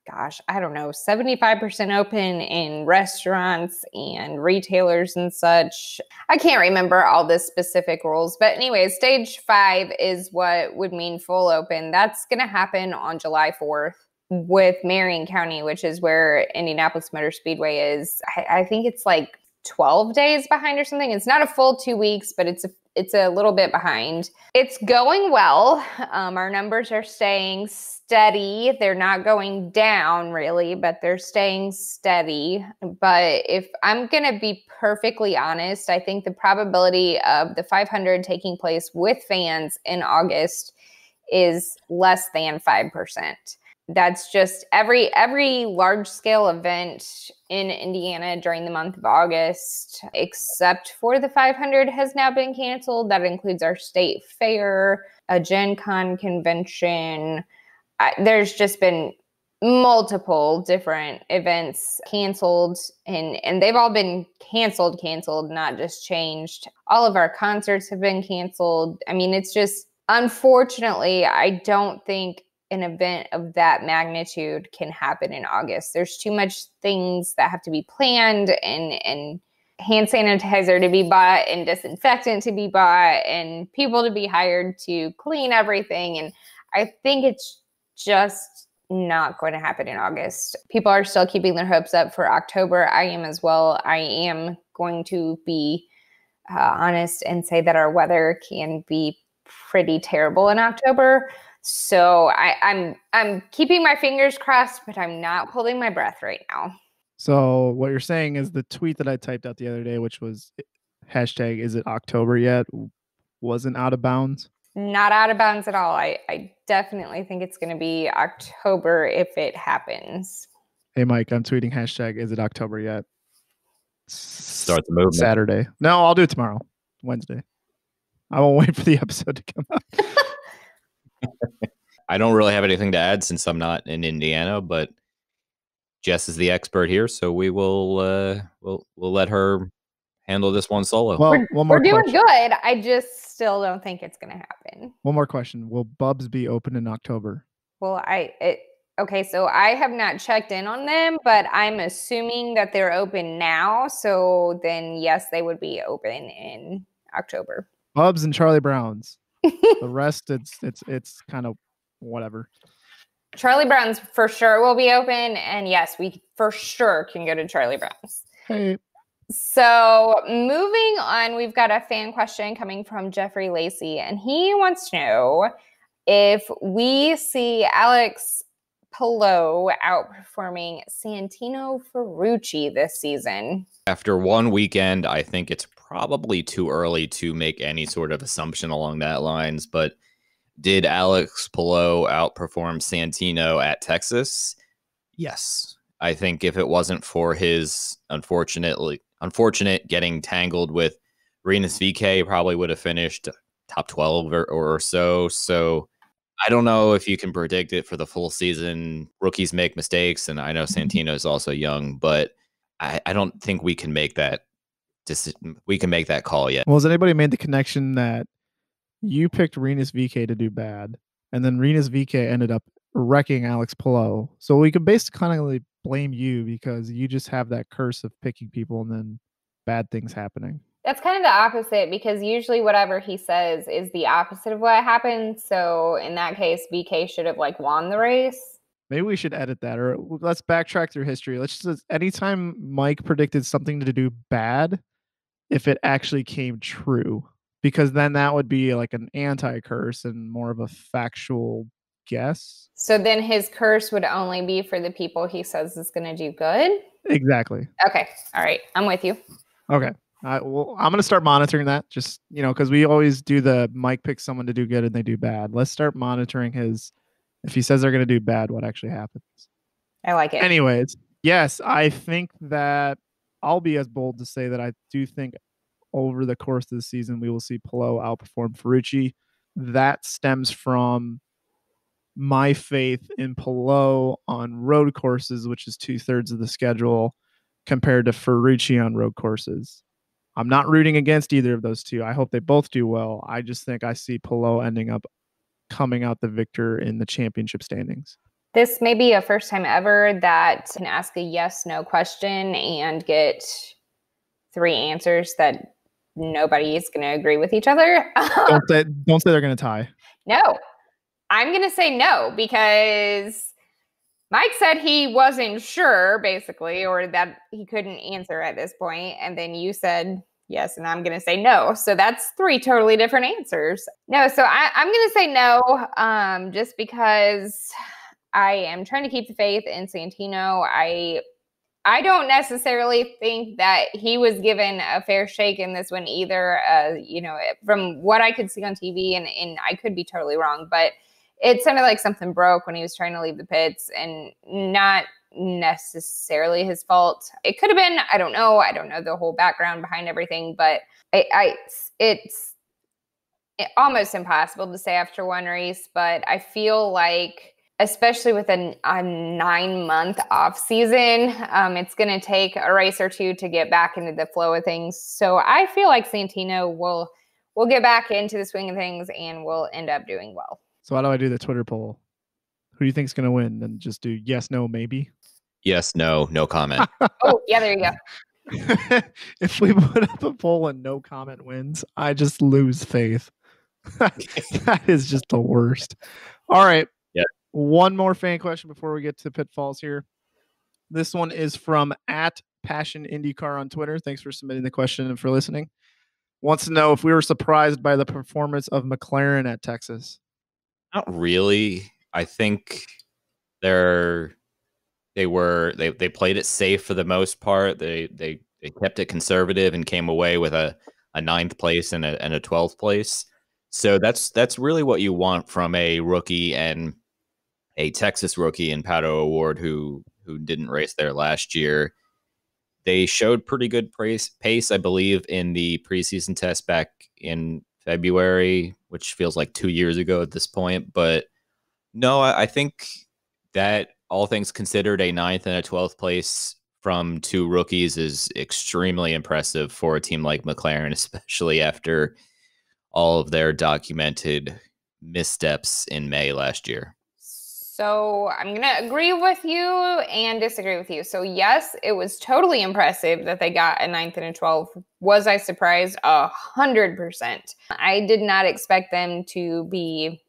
gosh, I don't know, 75% open in restaurants and retailers and such. I can't remember all the specific rules, but anyway, stage 5 is what would mean full open. That's going to happen on July 4th with Marion County, which is where Indianapolis Motor Speedway is. I think it's like 12 days behind or something. It's not a full 2 weeks, but it's a little bit behind. It's going well. Our numbers are staying steady. They're not going down really, but they're staying steady. But if I'm going to be perfectly honest, I think the probability of the 500 taking place with fans in August is less than 5%. That's just every large scale event in Indiana during the month of August, except for the 500, has now been canceled. That includes our state fair, a Gen Con convention. There's just been multiple different events canceled, and they've all been canceled, not just changed. All of our concerts have been canceled. I mean, it's just, unfortunately, I don't think an event of that magnitude can happen in August. There's too much things that have to be planned, and hand sanitizer to be bought, and disinfectant to be bought, and people to be hired to clean everything. And I think it's just not going to happen in August. People are still keeping their hopes up for October. I am as well. I am going to be honest and say that our weather can be pretty terrible in October. So I'm keeping my fingers crossed, but I'm not holding my breath right now. So what you're saying is the tweet that I typed out the other day, which was hashtag is it October yet, wasn't out of bounds? Not out of bounds at all. I definitely think it's going to be October if it happens. Hey, Mike, I'm tweeting hashtag is it October yet? Start the movement. Saturday. No, I'll do it tomorrow, Wednesday. I won't wait for the episode to come out. I don't really have anything to add since I'm not in Indiana, but Jess is the expert here, so we will we'll let her handle this one solo. Well, we're doing good. I just still don't think it's going to happen. One more question: will Bubs be open in October? Well, okay, so I have not checked in on them, but I'm assuming that they're open now. So then, yes, they would be open in October. Bubs and Charlie Brown's. The rest, it's kind of whatever. Charlie Brown's for sure will be open, and yes, we for sure can go to Charlie Brown's. Hey. So moving on, we've got a fan question coming from Jeffrey Lacey, and he wants to know if we see Alex Palou outperforming Santino Ferrucci this season. After one weekend, I think it's probably too early to make any sort of assumption along that lines, but did Alex Palou outperform Santino at Texas? Yes. I think if it wasn't for his unfortunate getting tangled with Rinus VeeKay, probably would have finished top 12 or so. So I don't know if you can predict it for the full season. Rookies make mistakes, and I know Santino is also young, but I don't think we can make that call yet. Well, has anybody made the connection that you picked Rinus VeeKay to do bad, and then Rinus VeeKay ended up wrecking Alex Palou. So we could basically blame you because you just have that curse of picking people and then bad things happening. That's kind of the opposite, because usually whatever he says is the opposite of what happened. So in that case, BK should have like won the race. Maybe we should edit that, or let's backtrack through history. Let's just, anytime Mike predicted something to do bad, if it actually came true, because then that would be like an anti-curse and more of a factual guess. So then his curse would only be for the people he says is going to do good. Exactly. Okay. All right. I'm with you. Okay. Well, I'm going to start monitoring that, just, because we always do the Mike picks someone to do good and they do bad. Let's start monitoring his, if he says they're going to do bad, what actually happens. I like it. Anyways, yes, I think that I'll be as bold to say that I do think over the course of the season, we will see Palou outperform Ferrucci. That stems from my faith in Palou on road courses, which is 2/3 of the schedule, compared to Ferrucci on road courses. I'm not rooting against either of those two. I hope they both do well. I just think I see Palou ending up coming out the victor in the championship standings. This may be a first time ever that can ask a yes/no question and get 3 answers that nobody is going to agree with each other. Don't say they're going to tie. No, I'm going to say no, because Mike said he wasn't sure, basically, or that he couldn't answer at this point. And then you said yes, and I'm going to say no. So that's 3 totally different answers. No, so I'm going to say no, just because I am trying to keep the faith in Santino. I don't necessarily think that he was given a fair shake in this one either. From what I could see on TV, and I could be totally wrong, but it sounded like something broke when he was trying to leave the pits, and not necessarily his fault. It could have been. I don't know. I don't know the whole background behind everything, but it's almost impossible to say after one race. But I feel like, especially with a 9-month off season, it's going to take a race or two to get back into the flow of things. So I feel like Santino will get back into the swing of things and will end up doing well. So how do I do the Twitter poll? Who do you think is going to win? And just do yes, no, maybe? Yes, no comment. Oh, yeah, there you go. If we put up a poll and no comment wins, I just lose faith. That is just the worst. All right. Yeah. One more fan question before we get to pitfalls here. This one is from @PassionIndyCar on Twitter. Thanks for submitting the question and for listening. Wants to know if we were surprised by the performance of McLaren at Texas. Not really. I think they played it safe for the most part. They kept it conservative and came away with a 9th place and a 12th place. So that's really what you want from a rookie, and a Texas rookie in Pato O'Ward who didn't race there last year. They showed pretty good pace, I believe, in the preseason test back in February, which feels like 2 years ago at this point. But no, I think that all things considered, a 9th and a 12th place from 2 rookies is extremely impressive for a team like McLaren, especially after all of their documented missteps in May last year. So I'm going to agree with you and disagree with you. So yes, it was totally impressive that they got a 9th and a 12th. Was I surprised? 100%. I did not expect them to be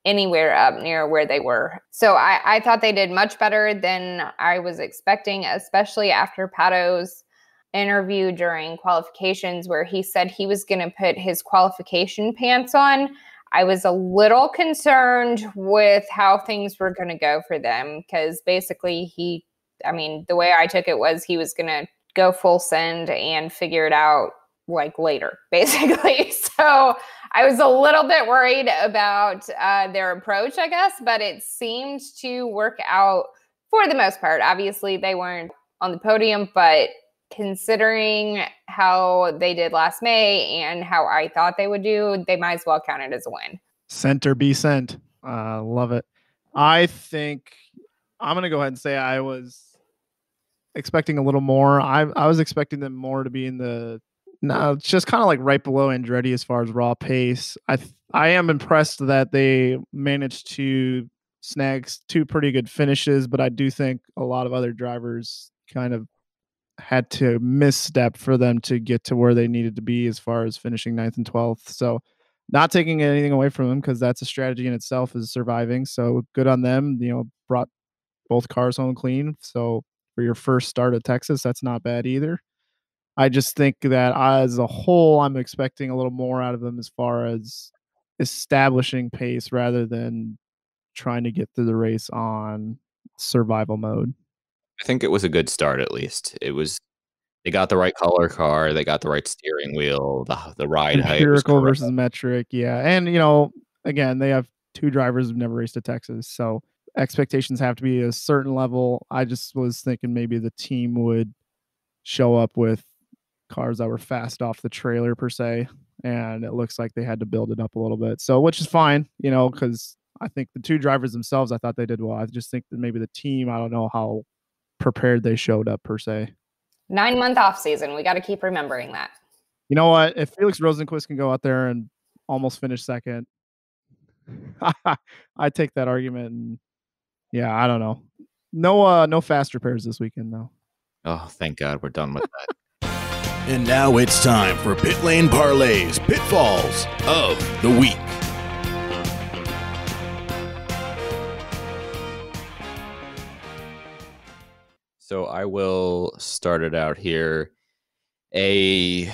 anywhere up near where they were. So I thought they did much better than I was expecting, especially after Pato's interview during qualifications, where he said he was going to put his qualification pants on. I was a little concerned with how things were going to go for them, because basically the way I took it was he was going to go full send and figure it out like later, basically. So I was a little bit worried about their approach, I guess, but it seemed to work out for the most part. Obviously, they weren't on the podium, but considering how they did last May and how I thought they would do, they might as well count it as a win. Sent or be sent. Love it. I think I'm going to go ahead and say I was expecting a little more. I was expecting them more to be in the, just kind of like right below Andretti as far as raw pace. I am impressed that they managed to snags 2 pretty good finishes, but I do think a lot of other drivers kind of had to misstep for them to get to where they needed to be as far as finishing 9th and 12th. So not taking anything away from them because that's a strategy in itself is surviving. So good on them. Brought both cars home clean. So for your first start at Texas, that's not bad either. I just think that as a whole, I'm expecting a little more out of them as far as establishing pace rather than trying to get through the race on survival mode. I think it was a good start. At least they got the right color car, they got the right steering wheel, the ride height was Empirical correct. versus metric, yeah. And again, they have 2 drivers who've never raced at Texas, so expectations have to be a certain level. I just was thinking maybe the team would show up with cars that were fast off the trailer per se, and it looks like they had to build it up a little bit. So, which is fine, because I think the 2 drivers themselves, I thought they did well. I just think that maybe the team, I don't know how prepared they showed up per se. 9-month off season. We got to keep remembering that. You know what? If Felix Rosenquist can go out there and almost finish second, I take that argument. And yeah, I don't know. No fast repairs this weekend though. Oh, thank God we're done with that. And now it's time for Pit Lane Parlay's Pitfalls of the Week. So I will start it out here. A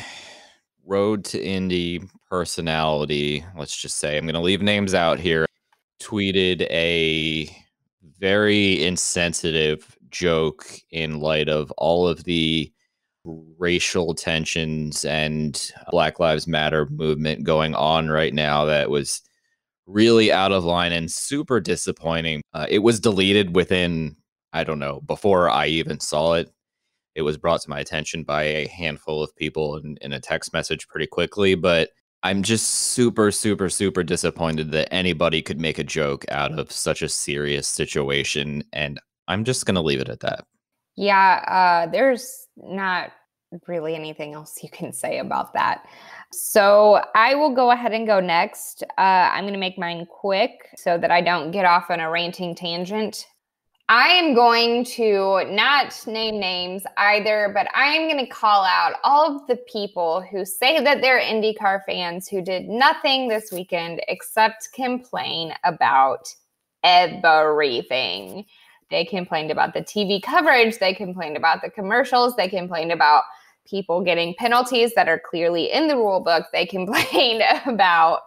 road to Indy personality, let's just say, I'm going to leave names out here, tweeted a very insensitive joke in light of all of the racial tensions and Black Lives Matter movement going on right now that was really out of line and super disappointing. It was deleted within, I don't know, before I even saw it. It was brought to my attention by a handful of people in a text message pretty quickly, but I'm just super, super, super disappointed that anybody could make a joke out of such a serious situation, and I'm just going to leave it at that. Yeah, there's not really anything else you can say about that. So I will go ahead and go next. I'm going to make mine quick so that I don't get off on a ranting tangent. I am going to not name names either, but I am going to call out all of the people who say that they're IndyCar fans who did nothing this weekend except complain about everything. They complained about the TV coverage. They complained about the commercials. They complained about people getting penalties that are clearly in the rule book. They complained about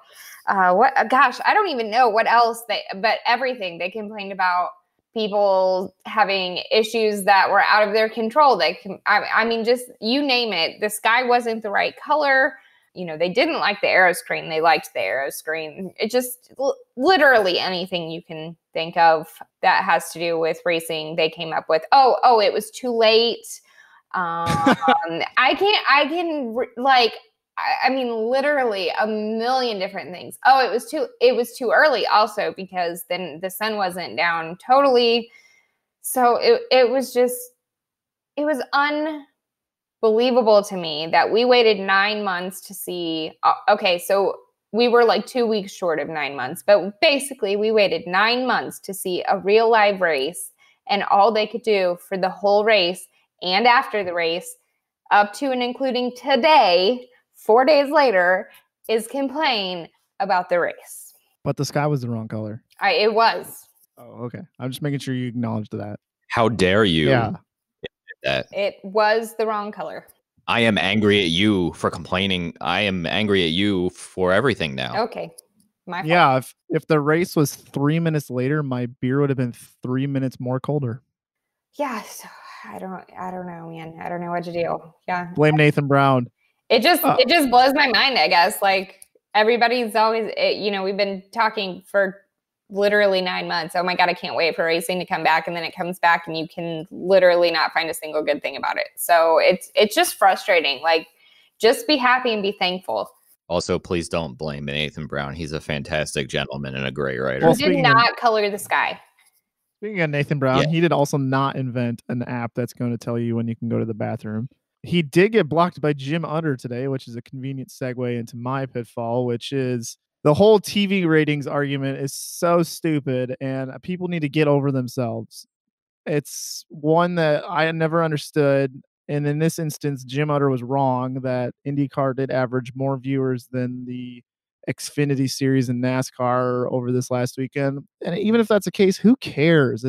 I don't even know what else but everything. They complained about people having issues that were out of their control. I mean, just you name it. The sky wasn't the right color. They didn't like the aero screen. They liked the aero screen. It just literally anything you can think of that has to do with racing, they came up with. Oh, it was too late. I mean, literally a million different things. Oh, it was too early also because then the sun wasn't down totally. So it was unbelievable to me that we waited 9 months to see. Okay, so we were like 2 weeks short of 9 months, but basically we waited 9 months to see a real live race, and all they could do for the whole race and after the race up to and including today, 4 days later, is complain about the race. But the sky was the wrong color. It was. Oh, okay. I'm just making sure you acknowledged that. How dare you? Yeah. That. It was the wrong color. I am angry at you for complaining. I am angry at you for everything now. Okay. My fault. Yeah, if the race was 3 minutes later, my beer would have been 3 minutes more colder. Yeah, so I don't know, man. I don't know what to do. Yeah. Blame Nathan Brown. It just blows my mind, I guess. Like everybody's always, we've been talking for literally 9 months. Oh my God, I can't wait for racing to come back. And then it comes back and you can literally not find a single good thing about it. So it's just frustrating. Like just be happy and be thankful. Also, please don't blame Nathan Brown. He's a fantastic gentleman and a great writer. Well, he did not color the sky. Speaking of Nathan Brown, He did also not invent an app that's going to tell you when you can go to the bathroom. He did get blocked by Jim Utter today, which is a convenient segue into my pitfall, which is the whole TV ratings argument is so stupid, and people need to get over themselves. It's one that I never understood. And in this instance, Jim Utter was wrong that IndyCar did average more viewers than the Xfinity series in NASCAR over this last weekend. And even if that's the case, who cares?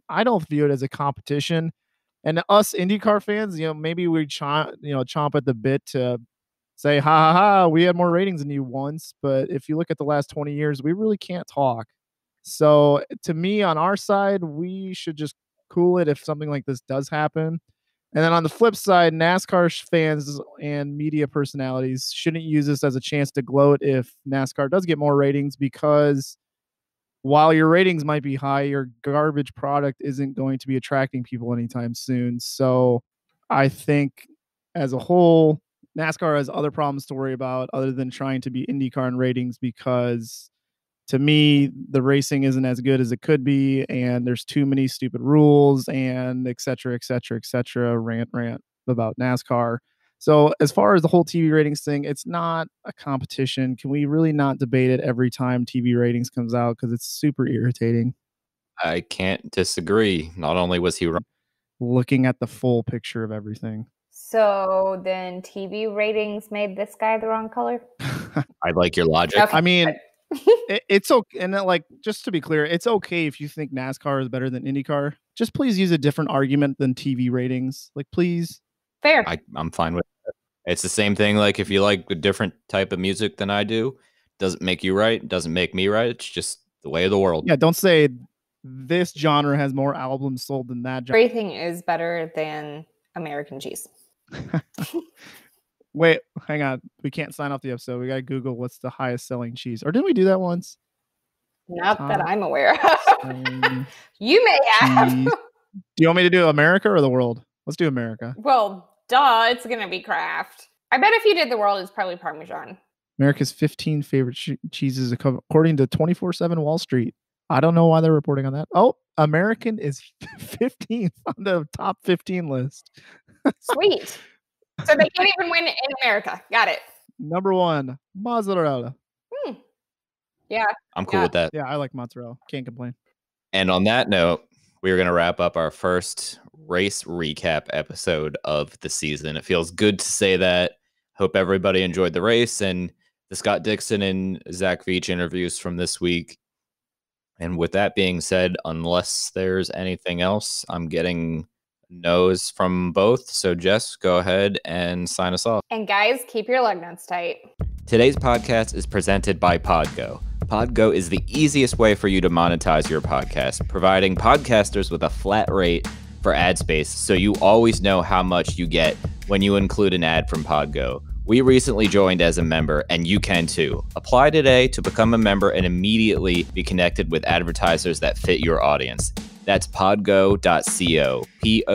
I don't view it as a competition. And us IndyCar fans, maybe we chomp at the bit to say, ha ha ha, we had more ratings than you once. But if you look at the last 20 years, we really can't talk. So to me, on our side, we should just cool it if something like this does happen. And then on the flip side, NASCAR fans and media personalities shouldn't use this as a chance to gloat if NASCAR does get more ratings, because while your ratings might be high, your garbage product isn't going to be attracting people anytime soon. So I think as a whole, NASCAR has other problems to worry about other than trying to be IndyCar in ratings, because to me, the racing isn't as good as it could be, and there's too many stupid rules and et cetera, et cetera, et cetera, rant about NASCAR. So as far as the whole TV ratings thing, it's not a competition. Can we really not debate it every time TV ratings comes out? Because it's super irritating. I can't disagree. Not only was he wrong, looking at the full picture of everything. So then TV ratings made this guy the wrong color? I like your logic. Okay. I mean, it's okay. And just to be clear, it's okay if you think NASCAR is better than IndyCar. Just please use a different argument than TV ratings. Please. Fair. I'm fine with it. It's the same thing. Like, if you like a different type of music than I do, doesn't make you right. Doesn't make me right. It's just the way of the world. Yeah, don't say this genre has more albums sold than that genre. Everything is better than American cheese. Wait, hang on. We can't sign off the episode. We got to Google what's the highest selling cheese. Or didn't we do that once? Not that I'm aware of. You may have. Cheese. Do you want me to do America or the world? Let's do America. Well, duh, it's going to be Kraft. I bet if you did the world, it's probably Parmesan. America's 15 favorite cheeses according to 24/7 Wall Street. I don't know why they're reporting on that. Oh, American is 15th on the top 15 list. Sweet. So they can't even win in America. Got it. Number 1, mozzarella. Yeah. I'm cool with that. Yeah, I like mozzarella. Can't complain. And on that note, we're going to wrap up our first race recap episode of the season. It feels good to say that. Hope everybody enjoyed the race and the Scott Dixon and Zach Veach interviews from this week. And with that being said, unless there's anything else, I'm getting no's from both. So Jess, go ahead and sign us off. And guys, keep your lug nuts tight. Today's podcast is presented by Podgo. Podgo is the easiest way for you to monetize your podcast, providing podcasters with a flat rate for ad space so you always know how much you get when you include an ad from Podgo. We recently joined as a member, and you can too. Apply today to become a member and immediately be connected with advertisers that fit your audience. That's podgo.co, podgo.co.